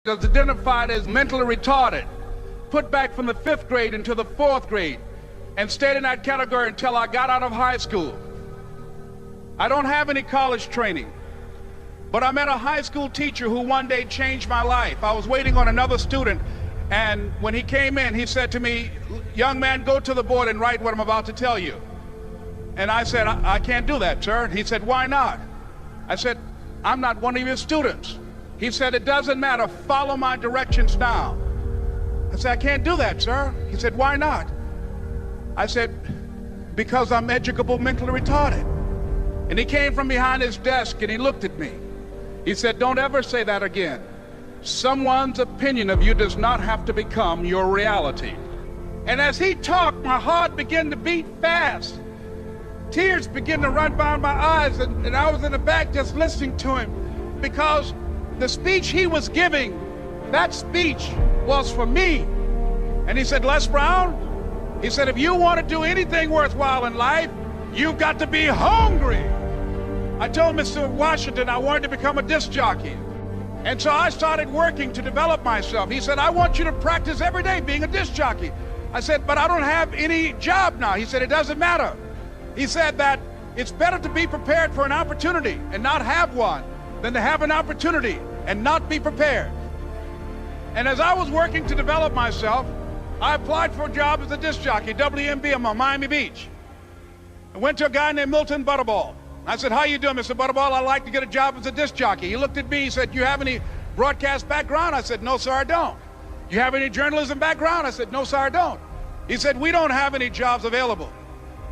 was identified as mentally retarded, put back from the 5th grade into the 4th grade, and stayed in that category until I got out of high school. I don't have any college training, but I met a high school teacher who one day changed my life. I was waiting on another student, and when he came in, he said to me, "Young man, go to the board and write what I'm about to tell you." And I said, I can't do that, sir. He said, "Why not?" I said, "I'm not one of your students." He said, "It doesn't matter, follow my directions now." I said, "I can't do that, sir." He said, "Why not?" I said, "Because I'm educable mentally retarded." And he came from behind his desk and he looked at me. He said, "Don't ever say that again. Someone's opinion of you does not have to become your reality." And as he talked, my heart began to beat fast. Tears began to run down my eyes, and I was in the back just listening to him, because the speech he was giving, that speech was for me. And he said, "Les Brown," he said, "if you want to do anything worthwhile in life, you've got to be hungry." I told Mr. Washington I wanted to become a disc jockey. And so I started working to develop myself. He said, "I want you to practice every day being a disc jockey." I said, "But I don't have any job now." He said, "It doesn't matter." He said that it's better to be prepared for an opportunity and not have one than to have an opportunity and not be prepared. And as I was working to develop myself, I applied for a job as a disc jockey, WMB, on Miami Beach. I went to a guy named Milton Butterball. I said, "How you doing, Mr. Butterball? I'd like to get a job as a disc jockey." He looked at me, he said, "You have any broadcast background?" I said, "No, sir, I don't." "You have any journalism background?" I said, "No, sir, I don't." He said, "We don't have any jobs available."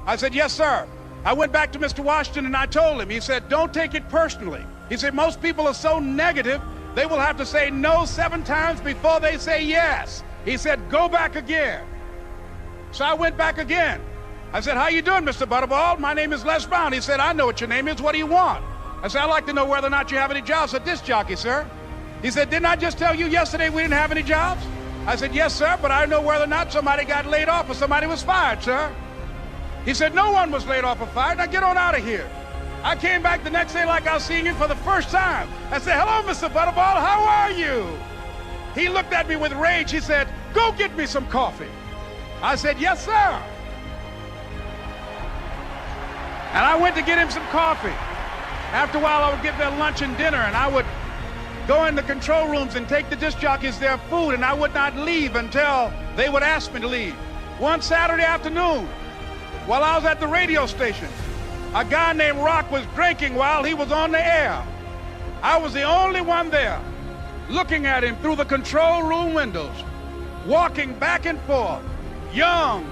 I said, "Yes, sir." I went back to Mr. Washington and I told him. He said, "Don't take it personally." He said, "Most people are so negative, they will have to say no 7 times before they say yes." He said, "Go back again." So I went back again. I said, "How you doing, Mr. Butterball? My name is Les Brown." He said, "I know what your name is. What do you want?" I said, "I'd like to know whether or not you have any jobs as a disc jockey, sir." He said, "Didn't I just tell you yesterday we didn't have any jobs?" I said, "Yes, sir, but I know whether or not somebody got laid off or somebody was fired, sir." He said, "No one was laid off or fired. Now get on out of here." I came back the next day like I was seeing him for the first time. I said, "Hello, Mr. Butterball, how are you?" He looked at me with rage. He said, "Go get me some coffee." I said, "Yes, sir." And I went to get him some coffee. After a while, I would get their lunch and dinner, and I would go in the control rooms and take the disc jockeys their food, and I would not leave until they would ask me to leave. One Saturday afternoon, while I was at the radio station, a guy named Rock was drinking while he was on the air. I was the only one there, looking at him through the control room windows, walking back and forth, young,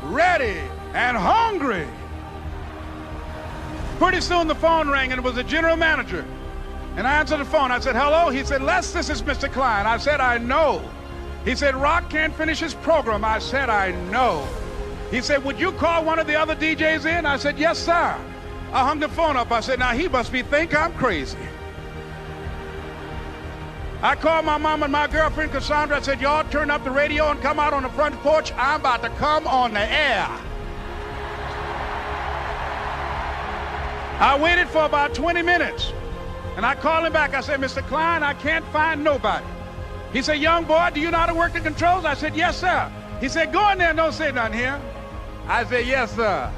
ready, and hungry. Pretty soon the phone rang, and it was the general manager. And I answered the phone. I said, "Hello?" He said, "Les, this is Mr. Klein." I said, "I know." He said, "Rock can't finish his program." I said, "I know." He said, "Would you call one of the other DJs in?" I said, "Yes, sir." I hung the phone up. I said, "Now he must think I'm crazy." I called my mom and my girlfriend, Cassandra. I said, "Y'all turn up the radio and come out on the front porch. I'm about to come on the air." I waited for about 20 minutes, and I called him back. I said, "Mr. Klein, I can't find nobody." He said, "Young boy, do you know how to work the controls?" I said, "Yes, sir." He said, "Go in there and don't say nothing here." I said, "Yes, sir."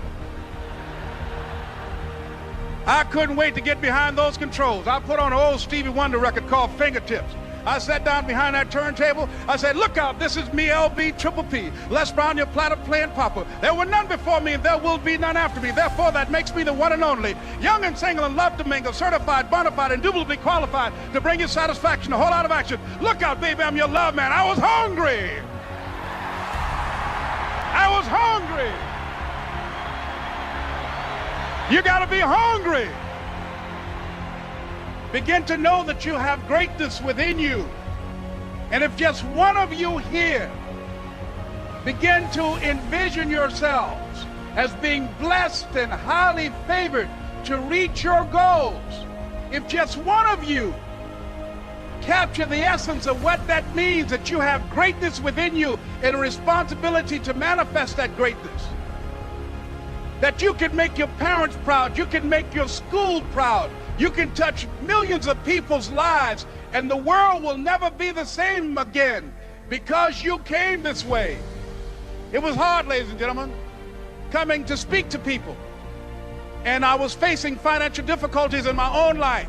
I couldn't wait to get behind those controls. I put on an old Stevie Wonder record called Fingertips. I sat down behind that turntable. I said, "Look out, this is me, LB Triple P, Les Brown, your platter playing papa. There were none before me, and there will be none after me. Therefore, that makes me the one and only. Young and single and love to mingle, certified, bona fide, indubitably qualified to bring you satisfaction, a whole lot of action. Look out, baby, I'm your love man." I was hungry. I was hungry. You got to be hungry. Begin to know that you have greatness within you. And if just one of you here begin to envision yourselves as being blessed and highly favored to reach your goals, if just one of you capture the essence of what that means, that you have greatness within you and a responsibility to manifest that greatness, that you can make your parents proud, you can make your school proud, you can touch millions of people's lives And the world will never be the same again because you came this way. It was hard, ladies and gentlemen, coming to speak to people. And I was facing financial difficulties in my own life.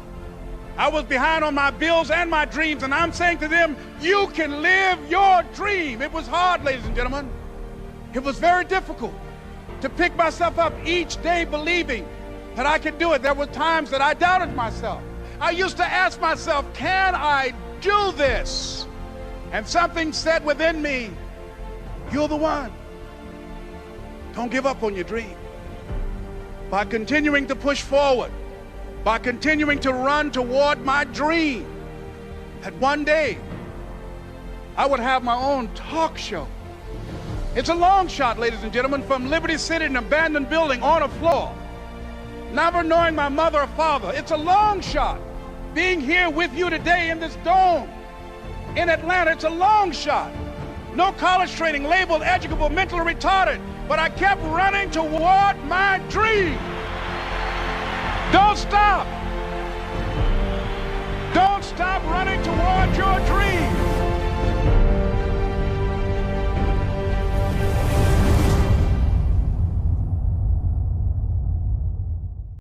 I was behind on my bills and my dreams, and I'm saying to them, you can live your dream. It was hard, ladies and gentlemen. It was very difficult to pick myself up each day believing that I could do it. There were times that I doubted myself. I used to ask myself, can I do this? And something said within me, you're the one. Don't give up on your dream. By continuing to push forward, by continuing to run toward my dream, that one day I would have my own talk show. It's a long shot, ladies and gentlemen, from Liberty City, an abandoned building on a floor, never knowing my mother or father. It's a long shot. Being here with you today in this dome in Atlanta, it's a long shot. No college training, labeled educable, mentally retarded, but I kept running toward my dream. Don't stop.